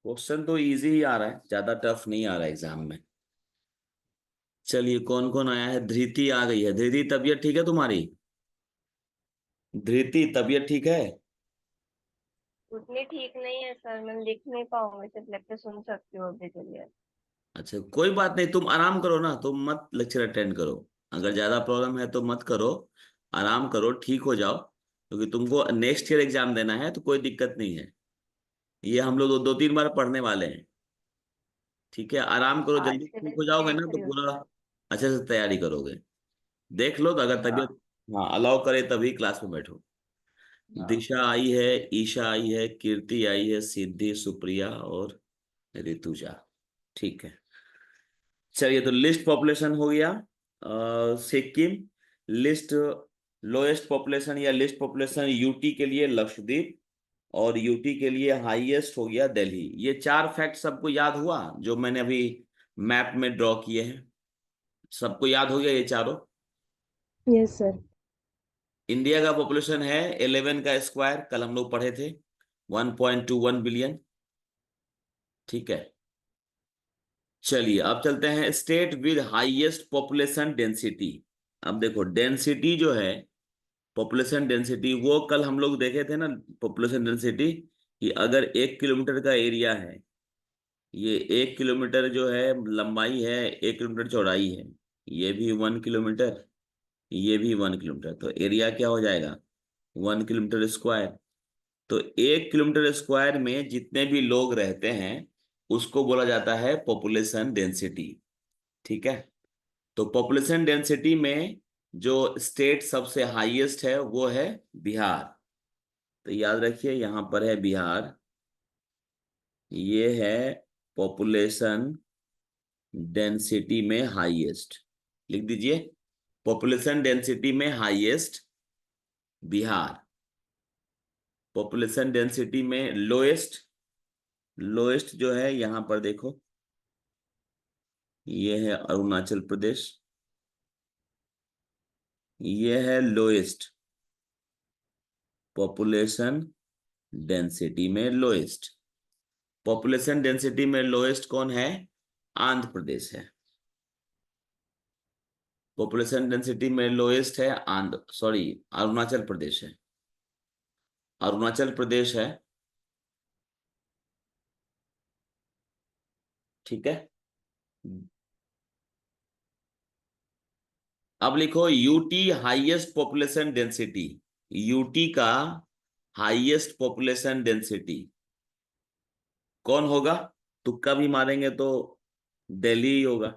Question तो easy ही आ रहा है, ज्यादा टफ नहीं आ रहा है एग्जाम में। चलिए, कौन कौन आया है? धृति आ गई है। धृति, तबीयत ठीक है तुम्हारी? धृति, तबीयत ठीक है? उतनी ठीक नहीं है सर, मैं लिख नहीं पाऊंगी, सिर्फ लेक्चर सुन सकती हूँ अभी के लिए। अच्छा, कोई बात नहीं, तुम आराम करो ना, तुम मत लेक्चर अटेंड करो। अगर ज्यादा प्रॉब्लम है तो मत करो, आराम करो, ठीक हो जाओ, क्योंकि तुमको नेक्स्ट ईयर एग्जाम देना है, तो कोई दिक्कत नहीं है। ये हम लोग दो तीन बार पढ़ने वाले हैं। ठीक है, आराम करो, जल्दी आज के ठीक लिए हो जाओगे ना देख तो रही हूँ पूरा सर। अच्छे से तैयारी करोगे। देख लो, तो अगर हाँ। तबीयत हाँ अलाउ करे तभी क्लास में बैठो। हाँ। दिशा आई है, ईशा आई है, कीर्ति आई है, सिद्धि, सुप्रिया और ऋतुजा। ठीक है। चलिए, तो लिस्ट पॉपुलेशन हो गया। सिक्किम। लिस्ट लोएस्ट पॉपुलेशन या लिस्ट पॉपुलेशन यूटी के लिए लक्षद्वीप, और यूटी के लिए हाईएस्ट हो गया दिल्ली। ये चार फैक्ट सबको याद हुआ जो मैंने अभी मैप में ड्रॉ किए हैं? सबको याद हो गया ये चारों? Yes sir. इंडिया का पॉपुलेशन है 11 का स्क्वायर, कल हम लोग पढ़े थे, 1.21 बिलियन। ठीक है। चलिए, अब चलते हैं state with highest population density. अब देखो, डेंसिटी जो है, पॉपुलेशन डेंसिटी, वो कल हम लोग देखे थे ना। पॉपुलेशन डेंसिटी कि अगर 1 किलोमीटर का एरिया है, ये 1 किलोमीटर जो है लंबाई है, 1 किलोमीटर चौड़ाई है, ये भी 1 किलोमीटर, ये भी 1 किलोमीटर, तो एरिया क्या हो जाएगा? 1 किलोमीटर स्क्वायर। तो 1 किलोमीटर स्क्वायर में जितने भी लोग रहते हैं उसको बोला जाता है पॉपुलेशन डेंसिटी। ठीक है। तो पॉपुलेशन डेंसिटी में जो स्टेट सबसे हाईएस्ट है वो है बिहार। तो याद रखिए, यहां पर है बिहार। ये है पॉपुलेशन डेंसिटी में हाईएस्ट। लिख दीजिए, पॉपुलेशन डेंसिटी में हाईएस्ट बिहार। पॉपुलेशन डेंसिटी में लोएस्ट, लोएस्ट जो है यहां पर देखो, ये है अरुणाचल प्रदेश। ये है लोएस्ट, पॉपुलेशन डेंसिटी में लोएस्ट। पॉपुलेशन डेंसिटी में लोएस्ट कौन है? आंध्र प्रदेश है। पॉपुलेशन डेंसिटी में लोएस्ट है आंध्र, सॉरी, अरुणाचल प्रदेश है। अरुणाचल प्रदेश है। ठीक है। अब लिखो UT highest population density. UT का हाईएस्ट पॉपुलेशन डेंसिटी कौन होगा? तुक्का भी मारेंगे तो दिल्ली ही होगा।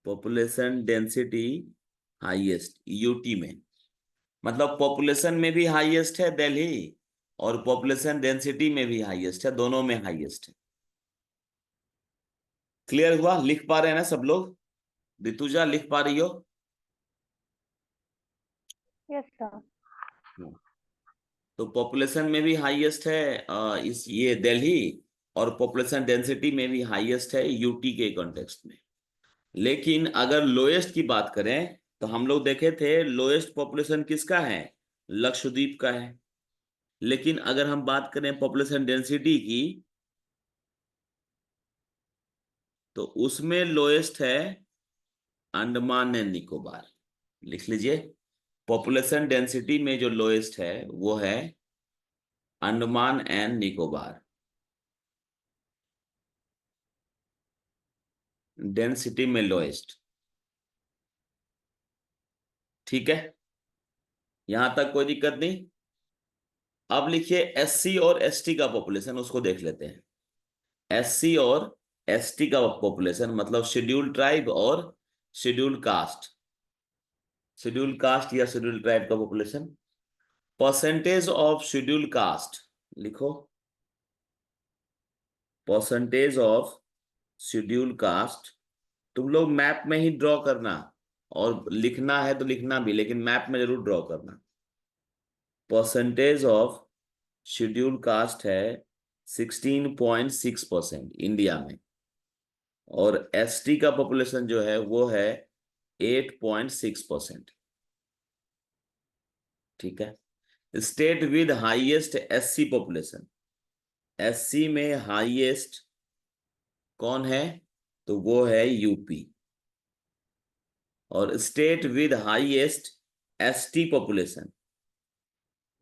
पॉपुलेशन डेंसिटी हाईएस्ट यूटी में, मतलब पॉपुलेशन में भी हाईएस्ट है दिल्ली, और पॉपुलेशन डेंसिटी में भी हाईएस्ट है, दोनों में हाईएस्ट है। क्लियर हुआ? लिख पा रहे हैं ना सब लोग? ऋतुजा, लिख पा रही हो? Yes sir. हाँ। तो पॉपुलेशन में भी हाईएस्ट है इस ये दिल्ली, और पॉपुलेशन डेंसिटी में भी हाईएस्ट है यूटी के कॉन्टेक्स्ट में। लेकिन अगर लोएस्ट की बात करें तो हम लोग देखे थे लोएस्ट पॉपुलेशन किसका है? लक्षद्वीप का है। लेकिन अगर हम बात करें पॉपुलेशन डेंसिटी की, तो उसमें लोएस्ट है अंडमान एंड निकोबार। लिख लीजिए, पॉपुलेशन डेंसिटी में जो लोएस्ट है वो है अंडमान एंड निकोबार। डेंसिटी में लोएस्ट। ठीक है, यहां तक कोई दिक्कत नहीं। अब लिखिए एससी और एसटी का पॉपुलेशन, उसको देख लेते हैं। एससी और एसटी का पॉपुलेशन मतलब शेड्यूल्ड ट्राइब और शेड्यूल्ड कास्ट। शेड्यूल्ड कास्ट या शेड्यूल्ड ट्राइब का population. Percentage of scheduled caste लिखो, परसेंटेज ऑफ शेड्यूल्ड कास्ट। तुम लोग मैप में ही ड्रॉ करना, और लिखना है तो लिखना भी, लेकिन मैप में जरूर ड्रॉ करना। परसेंटेज ऑफ शेड्यूल्ड कास्ट है 16.6% इंडिया में। और एसटी का पॉपुलेशन जो है वो है 8.6%। ठीक है। State with highest SC population, SC में हाईएस्ट कौन है? तो वो है यूपी। और state with highest ST population,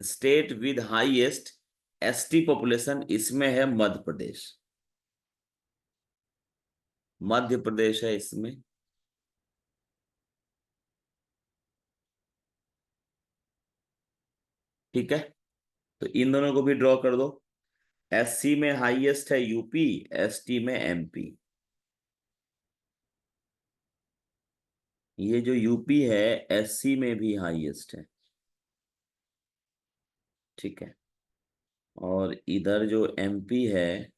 state with highest ST population इसमें है मध्य प्रदेश। मध्य प्रदेश है इसमें। ठीक है, तो इन दोनों को भी ड्रॉ कर दो। एससी में हाईएस्ट है यूपी, एसटी में एमपी। ये जो यूपी है एससी में भी हाईएस्ट है। ठीक है, और इधर जो एमपी है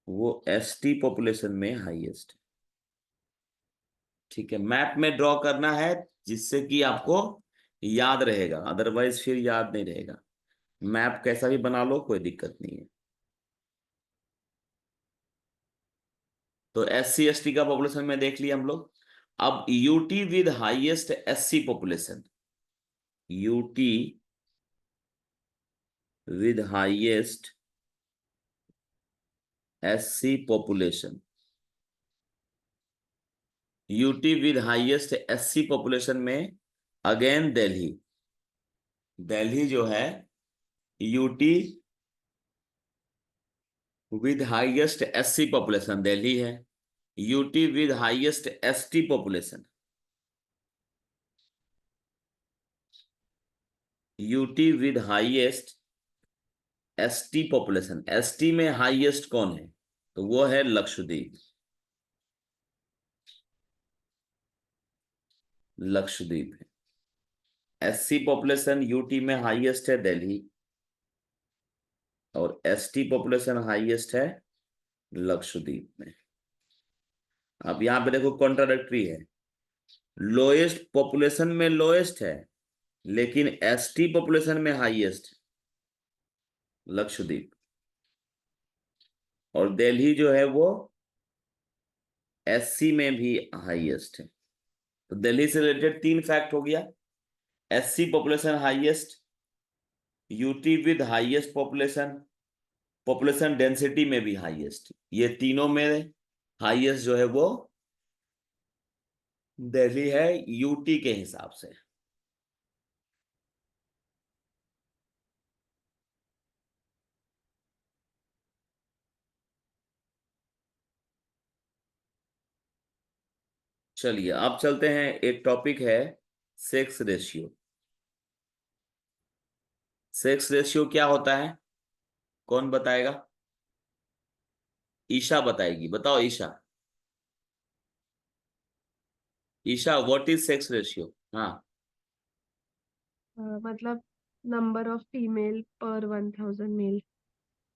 वो एसटी पॉपुलेशन में हाईएस्ट है। ठीक है, मैप में ड्रॉ करना है जिससे कि आपको याद रहेगा, अदरवाइज फिर याद नहीं रहेगा। मैप कैसा भी बना लो, कोई दिक्कत नहीं है। तो एससी एसटी का पॉपुलेशन में देख लिया हम लोग। अब UT with highest SC population, UT with highest SC population, UT with highest SC population में अगेन दिल्ली। दिल्ली जो है UT with highest SC population Delhi है। UT with highest ST population, UT with highest ST population, ST में highest कौन है? तो वो है लक्षद्वीप। लक्षद्वीप है। एससी पॉपुलेशन यूटी में हाईएस्ट है दिल्ली, और एसटी पॉपुलेशन हाईएस्ट है लक्षद्वीप में। अब यहां पे देखो कॉन्ट्राडिक्टरी है, लोएस्ट पॉपुलेशन में लोएस्ट है लेकिन एसटी पॉपुलेशन में हाईएस्ट है लक्षद्वीप, और दिल्ली जो है वो एससी में भी हाईएस्ट है। तो दिल्ली से रिलेटेड तीन फैक्ट हो गया, SC population highest, UT with highest population, population density में भी हाईएस्ट, ये तीनों में हाईएस्ट जो है वो दिल्ली है यूटी के हिसाब से। चलिए अब चलते हैं, एक टॉपिक है सेक्स रेशियो। सेक्स रेशियो क्या होता है, कौन बताएगा? ईशा बताएगी, बताओ Isha. Isha, what is sex ratio? हाँ। मतलब नंबर ऑफ फीमेल पर 1000 मेल।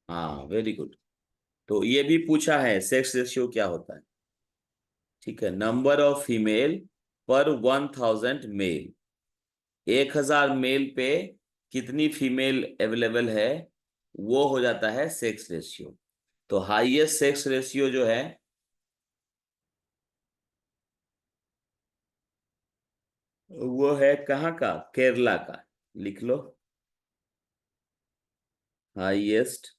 हाँ, वेरी गुड। तो ये भी पूछा है सेक्स रेशियो क्या होता है। ठीक है, नंबर ऑफ फीमेल पर 1000 मेल, 1000 मेल पे कितनी फीमेल अवेलेबल है, वो हो जाता है सेक्स रेशियो। तो हाईएस्ट सेक्स रेशियो जो है वो है कहाँ का? केरला का। लिख लो, हाईएस्ट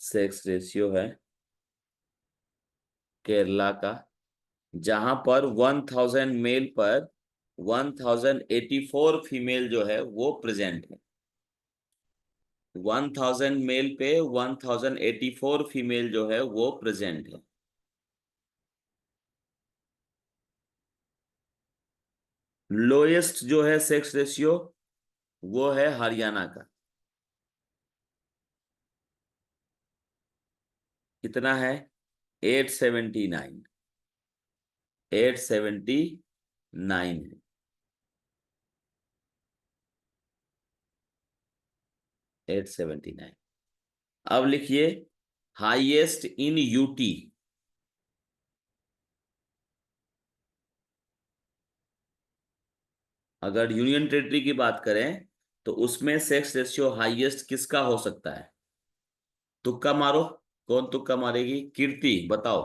सेक्स रेशियो है केरला का, जहां पर 1000 मेल पर 1084 फीमेल जो है वो प्रेजेंट है। 1000 मेल पे 1084 फीमेल जो है वो प्रेजेंट है। लोएस्ट जो है सेक्स रेशियो वो है हरियाणा का। कितना है? 879, 879 है, 879। अब लिखिए हाईएस्ट इन यूटी, अगर यूनियन टेरिटरी की बात करें तो उसमें सेक्स रेशियो हाईएस्ट किसका हो सकता है? तुक्का मारो। कौन तुक्का मारेगी? कीर्ति बताओ,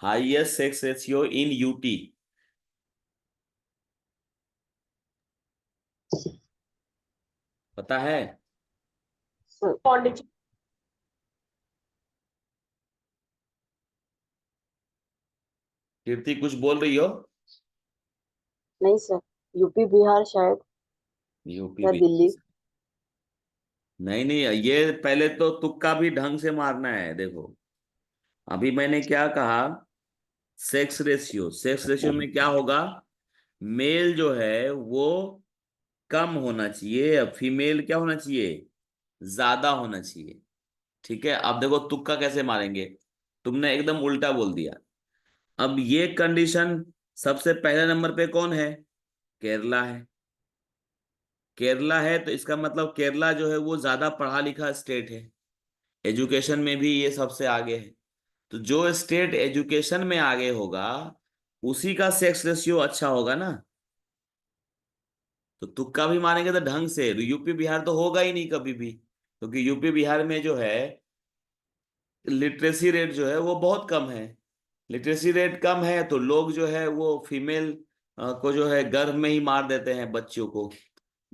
highest sex ratio in UT. पता है? पौंडीचेरी। कीर्ति कुछ बोल रही हो? नहीं सर, यूपी बिहार शायद, यूपी या भी? दिल्ली। नहीं नहीं, ये पहले तो तुक्का भी ढंग से मारना है। देखो अभी मैंने क्या कहा, सेक्स रेशियो में क्या होगा, मेल जो है वो कम होना चाहिए, अब फीमेल क्या होना चाहिए, ज्यादा होना चाहिए। ठीक है, अब देखो तुक्का कैसे मारेंगे, तुमने एकदम उल्टा बोल दिया। अब ये कंडीशन सबसे पहले नंबर पे कौन है? केरला है। केरला है तो इसका मतलब केरला जो है वो ज्यादा पढ़ा लिखा स्टेट है, एजुकेशन में भी ये सबसे आगे है। तो जो स्टेट एजुकेशन में आगे होगा उसी का सेक्स रेशियो अच्छा होगा ना। तो तुक्का भी मारेंगे तो ढंग से, यूपी बिहार तो होगा ही नहीं कभी भी, क्योंकि यूपी बिहार में जो है लिटरेसी रेट जो है वो बहुत कम है। लिटरेसी रेट कम है तो लोग जो है वो फीमेल को जो है गर्भ में ही मार देते हैं, बच्चियों को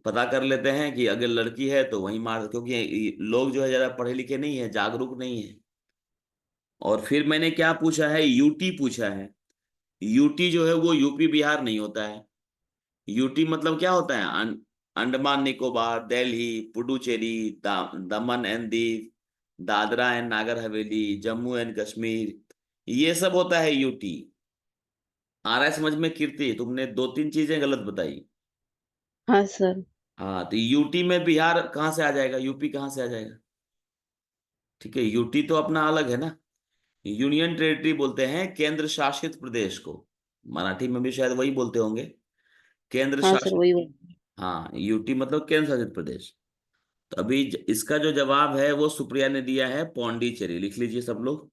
पता कर लेते हैं कि अगर लड़की है तो वही मार, क्योंकि लोग जो है ज्यादा पढ़े लिखे नहीं है, जागरूक नहीं है। और फिर मैंने क्या पूछा है, यूटी पूछा है। यूटी जो है वो यूपी बिहार नहीं होता है। यूटी मतलब क्या होता है, अंडमान निकोबार, दिल्ली, पुडुचेरी, दमन and Diu, Dadra and Nagar Haveli, Jammu and Kashmir, ये सब होता है यूटी। आ रहा है समझ में कीर्ति? तुमने दो तीन चीजें गलत बताई। हाँ सर। हाँ, तो यूटी में बिहार कहाँ से आ जाएगा, यूपी कहाँ से आ जाएगा? ठीक है, यूटी तो अपना अलग है ना। यूनियन टेरिटरी बोलते हैं केंद्र शासित प्रदेश को, मराठी में भी शायद वही बोलते होंगे, केंद्र हाँ सर, शासित। वही वही। हाँ, यूटी मतलब केंद्र शासित प्रदेश। तो अभी इसका जो जवाब है वो सुप्रिया ने दिया है पौंडीचेरी, लिख लीजिए सब लोग,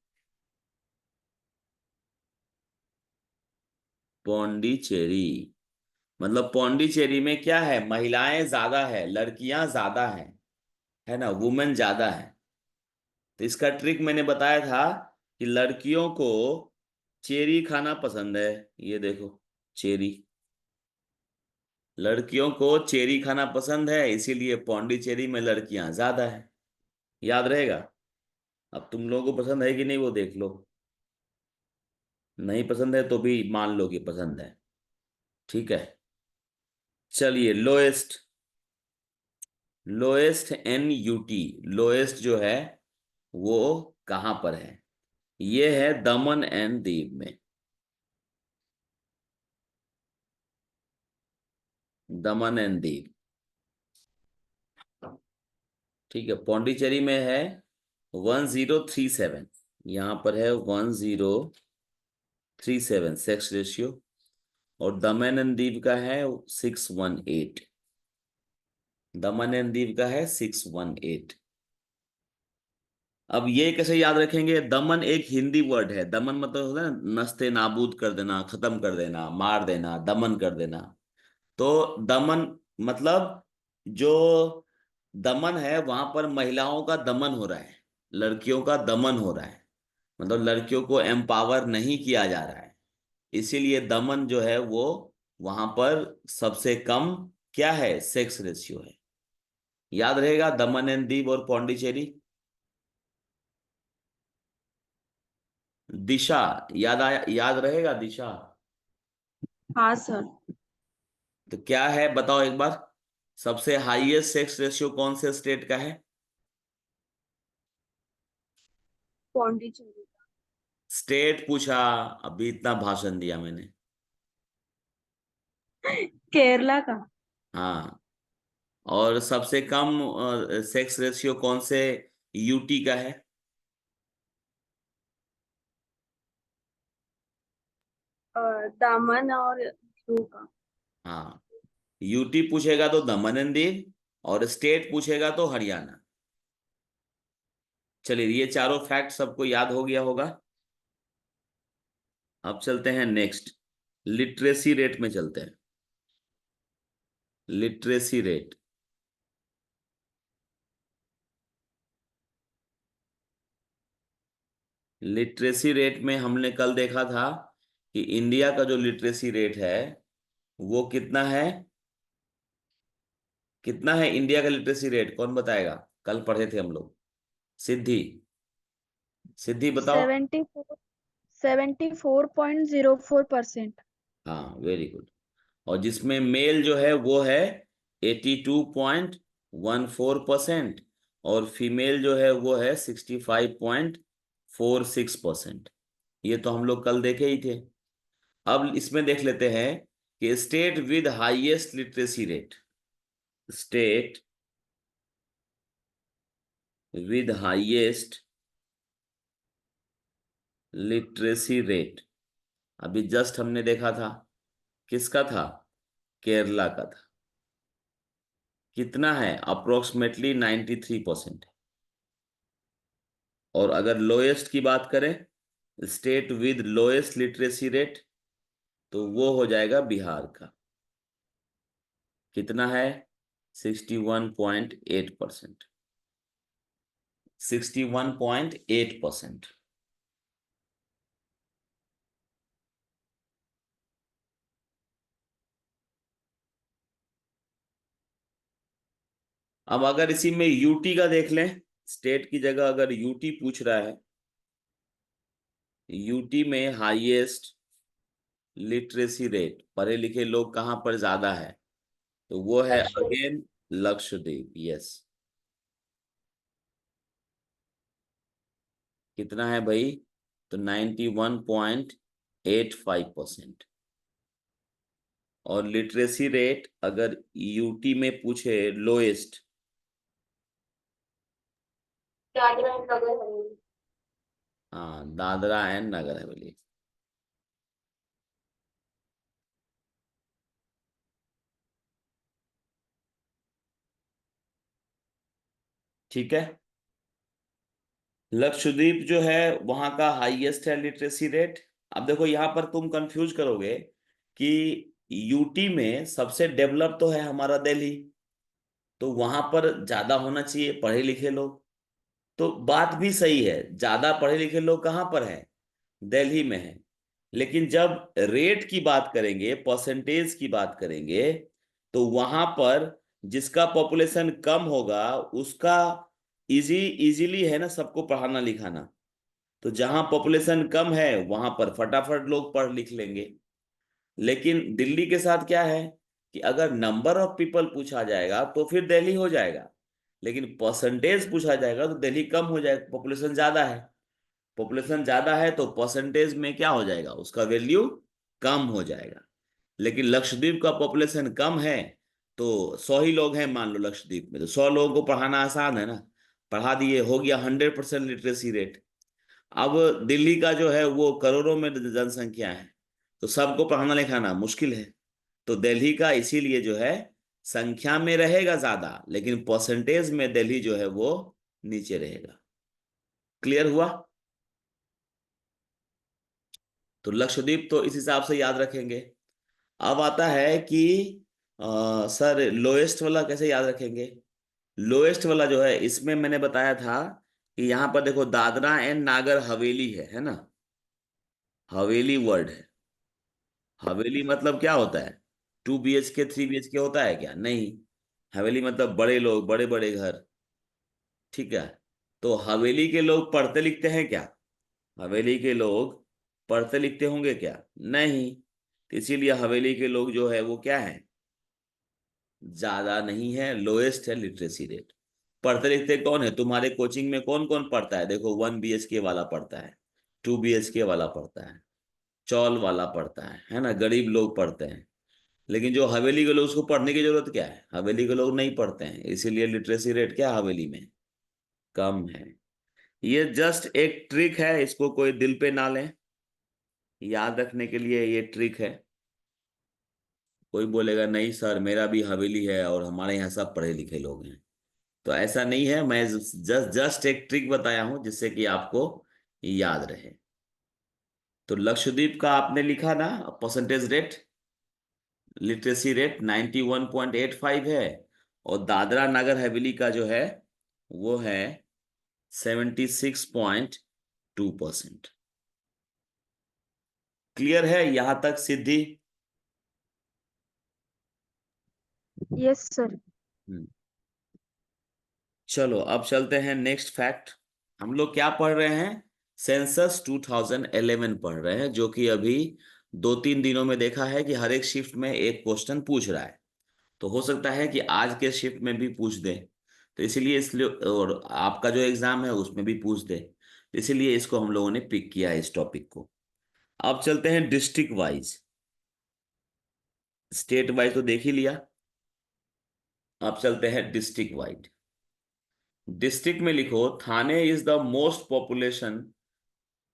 पौंडीचेरी। मतलब पौंडीचेरी में क्या है, महिलाएं ज्यादा है, लड़कियां ज्यादा है ना, वुमेन ज्यादा है। तो इसका ट्रिक मैंने बताया था कि लड़कियों को चेरी खाना पसंद है, ये देखो चेरी, लड़कियों को चेरी खाना पसंद है, इसीलिए पौंडीचेरी में लड़कियां ज्यादा है। याद रहेगा। अब तुम लोगों को पसंद है कि नहीं वो देख लो, नहीं पसंद है तो भी मान लो कि पसंद है। ठीक है, चलिए lowest, lowest in UT, lowest जो है वो कहां पर है? ये है दमन एंड दीव में, दमन एंड दीव। ठीक है, पौंडीचेरी में है 1037, यहां पर है 1037 सेक्स रेशियो, और दमन एंड दीव का है 618, दमन एंड दीव का है 618। अब ये कैसे याद रखेंगे, दमन एक हिंदी वर्ड है, दमन मतलब होता है ना, नस्ते नाबूद कर देना, खत्म कर देना, मार देना, दमन कर देना। तो दमन मतलब जो दमन है वहां पर महिलाओं का दमन हो रहा है, लड़कियों का दमन हो रहा है, मतलब लड़कियों को एम्पावर नहीं किया जा रहा है, इसीलिए दमन जो है वो वहां पर सबसे कम क्या है, सेक्स रेशियो है। याद रहेगा दमन एंड दीव और पौंडीचेरी। दिशा, याद आया, याद रहेगा दिशा? हाँ सर। तो क्या है बताओ एक बार, सबसे हाईएस्ट सेक्स रेशियो कौन से स्टेट का है? पौंडीचेरी। स्टेट पूछा, अभी इतना भाषण दिया मैंने। केरला का। हाँ, और सबसे कम सेक्स रेशियो कौन से यूटी का है? दामन और दीव का। हाँ, यूटी पूछेगा तो दमन एंड दीव, और स्टेट पूछेगा तो हरियाणा। चलिए, ये चारों फैक्ट सबको याद हो गया होगा। अब चलते हैं नेक्स्ट, लिटरेसी रेट में चलते हैं, लिटरेसी रेट। लिटरेसी रेट में हमने कल देखा था कि इंडिया का जो लिटरेसी रेट है वो कितना है? कितना है इंडिया का लिटरेसी रेट, कौन बताएगा? कल पढ़े थे हम लोग। सिद्धि, सिद्धि बताओ। 74.04%। हाँ, वेरी गुड। और जिसमें मेल जो है वो है 82.14% और फीमेल जो है वो है 65.46%। ये तो हम लोग कल देखे ही थे। अब इसमें देख लेते हैं कि state with highest literacy rate, state with highest literacy rate. अभी जस्ट हमने देखा था, किसका था? केरला का था। कितना है? अप्रोक्सीमेटली 93%। और अगर लोएस्ट की बात करें, state with lowest literacy rate, तो वो हो जाएगा बिहार का। कितना है? 61.8%। 61.8%। अब अगर इसी में यूटी का देख लें, स्टेट की जगह अगर यूटी पूछ रहा है, यूटी में हाईएस्ट लिटरेसी रेट, पढ़े लिखे लोग कहाँ पर ज्यादा है, तो वो है अगेन लक्षद्वीप। यस, कितना है भाई? तो 91.85%। और लिटरेसी रेट अगर यूटी में पूछे लोएस्ट, हाँ, दादरा एंड नगर हवेली। ठीक है। लक्षद्वीप जो है वहां का हाईएस्ट है लिटरेसी रेट। अब देखो यहां पर तुम कंफ्यूज करोगे कि यूटी में सबसे डेवलप तो है हमारा दिल्ली, तो वहां पर ज्यादा होना चाहिए पढ़े लिखे लोग। तो बात भी सही है, ज्यादा पढ़े लिखे लोग कहाँ पर हैं? दिल्ली में है। लेकिन जब रेट की बात करेंगे, परसेंटेज की बात करेंगे, तो वहां पर जिसका पॉपुलेशन कम होगा उसका इजीली है ना सबको पढ़ाना लिखाना। तो जहां पॉपुलेशन कम है वहां पर फटाफट लोग पढ़ लिख लेंगे। लेकिन दिल्ली के साथ क्या है कि अगर नंबर ऑफ पीपल पूछा जाएगा तो फिर दिल्ली हो जाएगा, लेकिन परसेंटेज पूछा जाएगा तो दिल्ली कम हो जाएगा, पॉपुलेशन ज्यादा है। पॉपुलेशन ज्यादा है तो परसेंटेज में क्या हो जाएगा, उसका वैल्यू कम हो जाएगा। लेकिन लक्षद्वीप का पॉपुलेशन कम है, तो 100 ही लोग हैं मान लो लक्षद्वीप में, तो 100 लोगों को पढ़ाना आसान है ना, पढ़ा दिए, हो गया 100% लिटरेसी रेट। अब दिल्ली का जो है वो करोड़ों में जनसंख्या है, तो सबको पढ़ाना लिखाना मुश्किल है। तो दिल्ली का इसीलिए जो है संख्या में रहेगा ज्यादा, लेकिन परसेंटेज में दिल्ली जो है वो नीचे रहेगा। क्लियर हुआ? तो लक्षद्वीप तो इस हिसाब से याद रखेंगे। अब आता है कि सर लोएस्ट वाला कैसे याद रखेंगे? लोएस्ट वाला जो है इसमें मैंने बताया था कि यहां पर देखो दादरा एंड नागर हवेली है ना, हवेली वर्ड है। हवेली मतलब क्या होता है? 2 BHK 3 BHK होता है क्या? नहीं। हवेली मतलब बड़े लोग, बड़े बड़े घर। ठीक है। तो हवेली के लोग पढ़ते लिखते हैं क्या? हवेली के लोग पढ़ते लिखते होंगे क्या? नहीं। तो इसीलिए हवेली के लोग जो है वो क्या है, ज्यादा नहीं है, लोएस्ट है लिटरेसी रेट। पढ़ते लिखते कौन है तुम्हारे कोचिंग में? कौन कौन पढ़ता है? देखो 1 BHK वाला पढ़ता है, 2 BHK वाला पढ़ता है, चौल वाला पढ़ता है ना, गरीब लोग पढ़ते हैं। लेकिन जो हवेली के लोग, उसको पढ़ने की जरूरत क्या है? हवेली के लोग नहीं पढ़ते हैं, इसीलिए लिटरेसी रेट क्या हवेली में कम है। ये जस्ट एक ट्रिक है, इसको कोई दिल पे ना लें, याद रखने के लिए ये ट्रिक है। कोई बोलेगा नहीं सर मेरा भी हवेली है और हमारे यहाँ सब पढ़े लिखे लोग हैं, तो ऐसा नहीं है। मैं जस्ट एक ट्रिक बताया हूं जिससे कि आपको याद रहे। तो लक्षद्वीप का आपने लिखा ना परसेंटेज रेट, लिटरेसी रेट 91.85 है, और दादरा नगर हवेली का जो है वो है 76.46। 2%। क्लियर है यहां तक सिद्धि? Yes, sir. हम्म। चलो अब चलते हैं नेक्स्ट फैक्ट। हम लोग क्या पढ़ रहे हैं? सेंसस 2011 पढ़ रहे हैं, जो कि अभी 2-3 दिनों में देखा है कि हर एक शिफ्ट में एक क्वेश्चन पूछ रहा है। तो हो सकता है कि आज के शिफ्ट में भी पूछ दे, तो इसीलिए और आपका जो एग्जाम है उसमें भी पूछ दे, तो इसीलिए इसको हम लोगों ने पिक किया है इस टॉपिक को। अब चलते हैं डिस्ट्रिक्ट वाइज। स्टेट वाइज तो देख ही लिया, अब चलते हैं डिस्ट्रिक्ट वाइज। डिस्ट्रिक्ट में लिखो, Thane is the most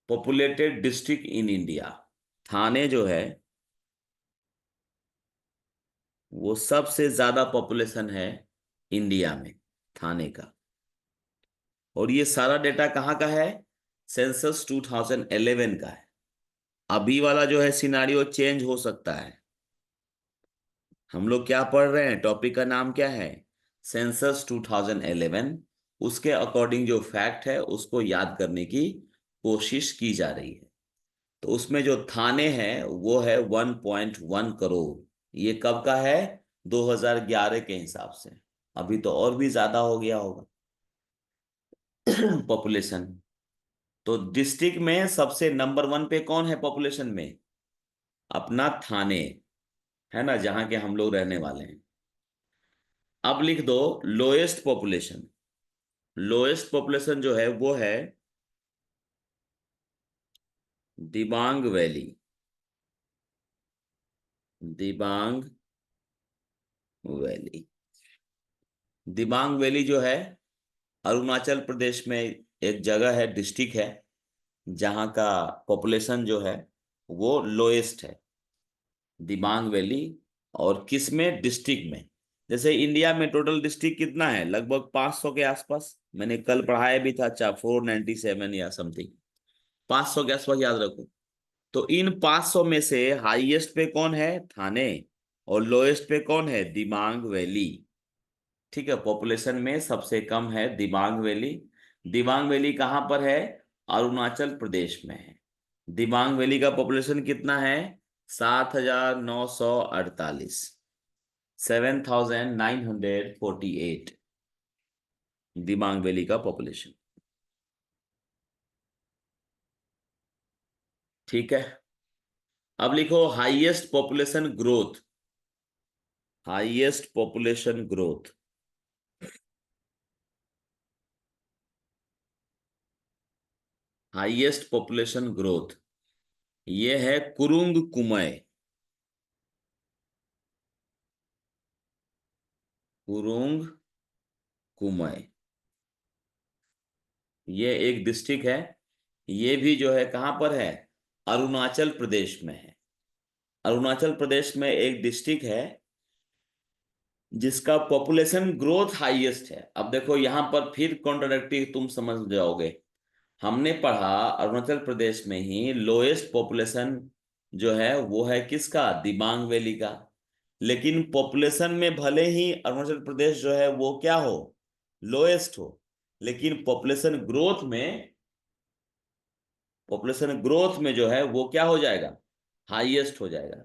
populated district in India. Thane जो है वो सबसे ज्यादा पॉपुलेशन है इंडिया में, थाने का। और ये सारा डेटा कहाँ का है? सेंसस 2011 का है। अभी वाला जो है सिनारियो चेंज हो सकता है। हम लोग क्या पढ़ रहे हैं? टॉपिक का नाम क्या है? सेंसस 2011। उसके अकॉर्डिंग जो फैक्ट है उसको याद करने की कोशिश की जा रही है। तो उसमें जो थाने हैं वो है 1.1 करोड़। ये कब का है? 2011 के हिसाब से। अभी तो और भी ज्यादा हो गया होगा पॉपुलेशन। तो डिस्ट्रिक्ट में सबसे नंबर 1 पे कौन है पॉपुलेशन में? अपना थाने है ना, जहां के हम लोग रहने वाले हैं। अब लिख दो लोएस्ट पॉपुलेशन। लोएस्ट पॉपुलेशन जो है वो है Dibang valley. Dibang valley. Dibang valley जो है अरुणाचल प्रदेश में एक जगह है, डिस्ट्रिक्ट है, जहां का पॉपुलेशन जो है वो लोएस्ट है, दिबांग वैली। और किस में? डिस्ट्रिक्ट में। जैसे इंडिया में टोटल डिस्ट्रिक्ट कितना है? लगभग 500 के आसपास। मैंने कल पढ़ाया भी था, 497 या समथिंग, 500 के आसपास याद रखो। तो इन 500 में से हाईएस्ट पे कौन है? थाने। और लोएस्ट पे कौन है? दिबांग वैली। ठीक है, पॉपुलेशन में सबसे कम है दिबांग वैली। दिबांग वैली कहाँ पर है? अरुणाचल प्रदेश में है। दिबांग वैली का पॉपुलेशन कितना है? 7,948, 7,948 दिबांग वैली का पॉपुलेशन। ठीक है, अब लिखो highest population growth. Highest population growth, highest population growth ये है कुरुंग कुमय। कुरुंग कुमय ये एक डिस्ट्रिक्ट है। ये भी जो है कहां पर है? अरुणाचल प्रदेश में है। अरुणाचल प्रदेश में एक डिस्ट्रिक्ट है जिसका पॉपुलेशन ग्रोथ हाईएस्ट है। अब देखो यहां पर फिर कॉन्ट्राडिक्टरी तुम समझ जाओगे। हमने पढ़ा अरुणाचल प्रदेश में ही लोएस्ट पॉपुलेशन जो है वो है किसका? दिबांग वैली का। लेकिन पॉपुलेशन में भले ही अरुणाचल प्रदेश जो है वो क्या हो? लोएस्ट हो, लेकिन पॉपुलेशन ग्रोथ में जो है वो क्या हो जाएगा? हाईएस्ट हो जाएगा।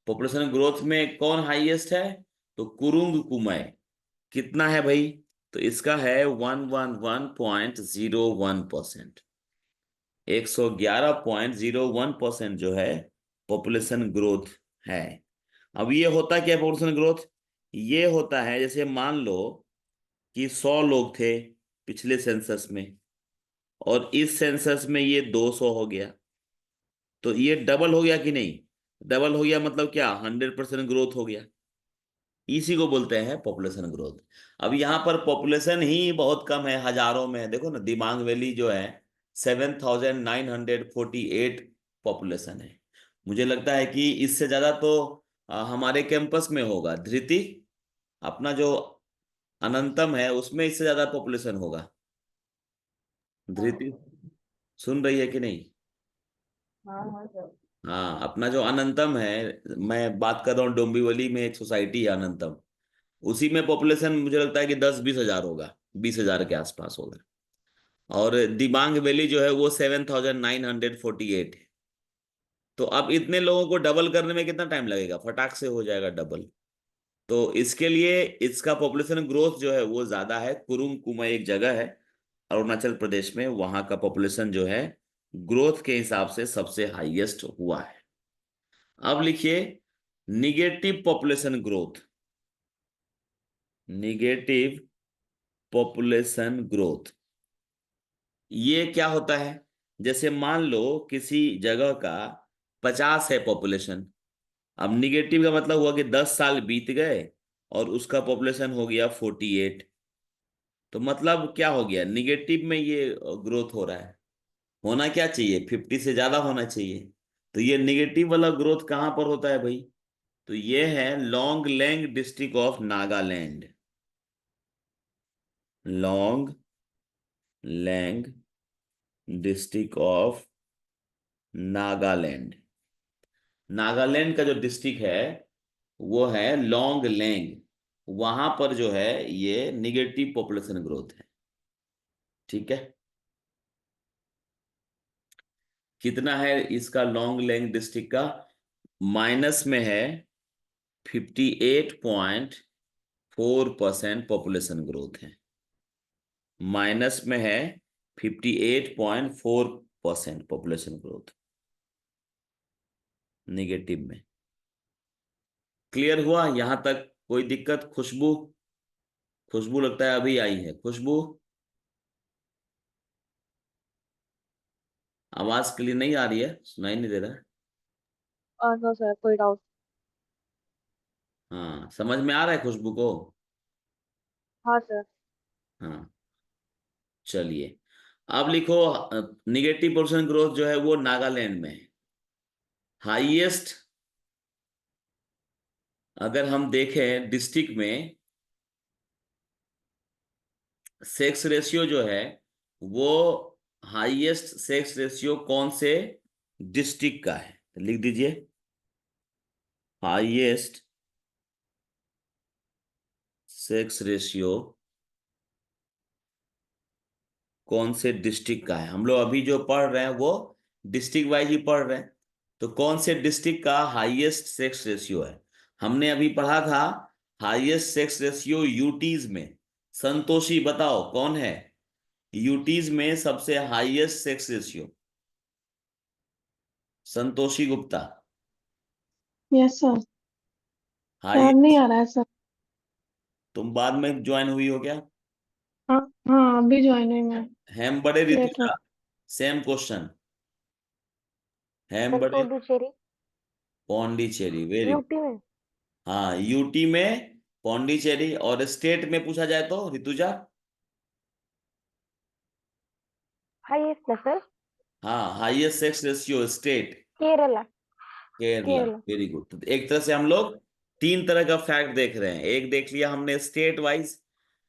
पॉपुलेशन ग्रोथ में कौन हाईएस्ट है? तो कुरुंग कुमय। कितना है भाई? तो इसका है 111.01%। 111.01% जो है पॉपुलेशन ग्रोथ है। अब ये होता क्या है पॉपुलेशन ग्रोथ? ये होता है जैसे मान लो कि 100 लोग थे पिछले सेंसस में, और इस सेंसस में ये 200 हो गया, तो ये डबल हो गया कि नहीं? डबल हो गया मतलब क्या? 100% ग्रोथ हो गया। इसी को बोलते हैं पॉपुलेशन ग्रोथ। अब यहाँ पर पॉपुलेशन ही बहुत कम है, हजारों में है। देखो ना, दिबांग वैली जो है 7,948 पॉपुलेशन है। मुझे लगता है कि इससे ज्यादा तो हमारे कैंपस में होगा। धृति, अपना जो अनंतम है उसमें इससे ज्यादा पॉपुलेशन होगा। धृति सुन रही है कि नहीं? हाँ हाँ सर। हाँ, अपना जो अनंतम है, मैं बात कर रहा हूँ डोंबिवली में एक सोसाइटी है अनंतम, उसी में पॉपुलेशन मुझे लगता है कि 10-20 हजार होगा, 20 हजार के आसपास होगा। और दिबांग वैली जो है वो 7,948 है। तो अब इतने लोगों को डबल करने में कितना टाइम लगेगा, फटाक से हो जाएगा डबल। तो इसके लिए इसका पॉपुलेशन ग्रोथ जो है वो ज्यादा है। कुरुंग कुमे एक जगह है अरुणाचल प्रदेश में, वहां का पॉपुलेशन जो है ग्रोथ के हिसाब से सबसे हाईएस्ट हुआ है। अब लिखिए negative population growth, negative population growth ये क्या होता है? जैसे मान लो किसी जगह का 50 है पॉपुलेशन, अब निगेटिव का मतलब हुआ कि 10 साल बीत गए और उसका पॉपुलेशन हो गया 48। तो मतलब क्या हो गया, निगेटिव में ये ग्रोथ हो रहा है। होना क्या चाहिए, 50 से ज्यादा होना चाहिए। तो ये निगेटिव वाला ग्रोथ कहां पर होता है भाई? तो ये है Longleng district of Nagaland, Longleng district of Nagaland. Nagaland का जो डिस्ट्रिक्ट है वो है लॉन्ग लेंग, वहां पर जो है ये निगेटिव पॉपुलेशन ग्रोथ है। ठीक है, कितना है इसका लॉन्ग लेंग डिस्ट्रिक्ट का? माइनस में है 58.4% पॉपुलेशन ग्रोथ है, माइनस में है 58.4% पॉपुलेशन ग्रोथ निगेटिव में। क्लियर हुआ यहां तक? कोई दिक्कत? खुशबू, खुशबू लगता है अभी आई है। खुशबू आवाज क्लियर नहीं आ रही है, सुनाई नहीं दे रहा है। नो सर, कोई डाउट? हाँ समझ में आ रहा है खुशबू को? हाँ सर। हाँ चलिए, अब लिखो निगेटिव पोर्शन ग्रोथ जो है वो नागालैंड में है। हाईएस्ट अगर हम देखें डिस्ट्रिक्ट में, सेक्स रेशियो जो है वो हाईएस्ट सेक्स रेशियो कौन से डिस्ट्रिक्ट का है? लिख दीजिए हाईएस्ट सेक्स रेशियो कौन से डिस्ट्रिक्ट का है। हम लोग अभी जो पढ़ रहे हैं वो डिस्ट्रिक्ट वाइज ही पढ़ रहे हैं। तो कौन से डिस्ट्रिक्ट का हाईएस्ट सेक्स रेशियो है? हमने अभी पढ़ा था हाईएस्ट सेक्स रेशियो यूटीज में। संतोषी बताओ कौन है यूटीज में सबसे highest sex ratio? Santoshi Gupta. Yes sir. याद नहीं हाईएस्ट, आ रहा है सर। तुम बाद में ज्वाइन हुई हो क्या? हाँ हाँ, अभी ज्वाइन हुई मैं। हेम बड़े लेट में। Rutuja, same question. हेम सर बड़े Puducherry, Pondicherry, very good. UP में। हाँ यूटी में पौंडीचेरी, और स्टेट में पूछा जाए तो ऋतुजा? हाईएस्ट ना सर? हाँ highest sex ratio state Kerala. Kerala, Kerala. Very good. तो एक तरह से हम लोग तीन तरह का फैक्ट देख रहे हैं, एक देख लिया हमने स्टेट वाइज,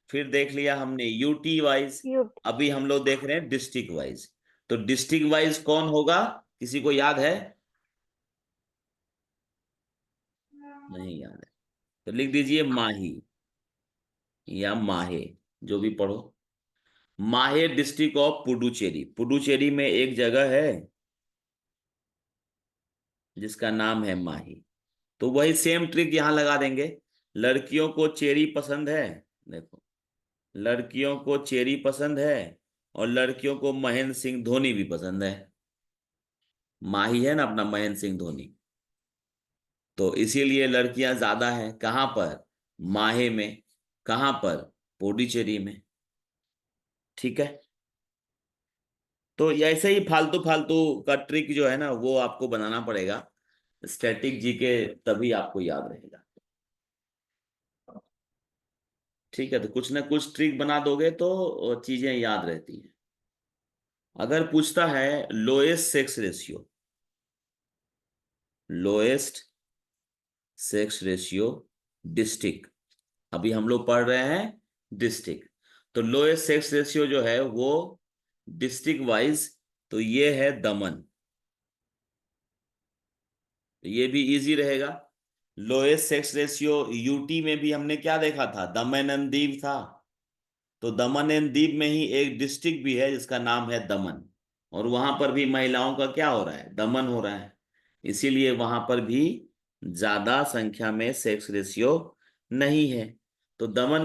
फिर देख लिया हमने यूटी वाइज, यूपी। अभी हम लोग देख रहे हैं डिस्ट्रिक्ट वाइज। तो डिस्ट्रिक्ट वाइज कौन होगा, किसी को याद है? नहीं याद है तो लिख दीजिए माही या माहे, जो भी पढ़ो। माहे डिस्ट्रिक्ट ऑफ पुडुचेरी, पुडुचेरी में एक जगह है जिसका नाम है माही। तो वही सेम ट्रिक यहां लगा देंगे। लड़कियों को चेरी पसंद है, देखो लड़कियों को चेरी पसंद है और लड़कियों को महेंद्र सिंह धोनी भी पसंद है। माही है ना अपना महेंद्र सिंह धोनी, तो इसीलिए लड़कियां ज्यादा हैं कहां पर, माहे में। कहां पर, पुडुचेरी में। ठीक है, तो ऐसे ही फालतू फालतू का ट्रिक जो है ना वो आपको बनाना पड़ेगा स्टैटिक जी के, तभी आपको याद रहेगा। ठीक है, तो कुछ ना कुछ ट्रिक बना दोगे तो चीजें याद रहती हैं। अगर पूछता है lowest sex ratio, lowest sex ratio district, अभी हम लोग पढ़ रहे हैं डिस्ट्रिक्ट, तो लोएस्ट सेक्स रेशियो जो है वो डिस्ट्रिक्ट वाइज, तो ये है दमन, तो ये भी इजी रहेगा। लोएस्ट सेक्स रेशियो यूटी में भी हमने क्या देखा था, दमन एंड दीव था। तो दमन एंड दीव में ही एक डिस्ट्रिक्ट भी है जिसका नाम है दमन, और वहां पर भी महिलाओं का क्या हो रहा है, दमन हो रहा है। इसीलिए वहां पर भी ज्यादा संख्या में सेक्स रेशियो नहीं है। तो दमन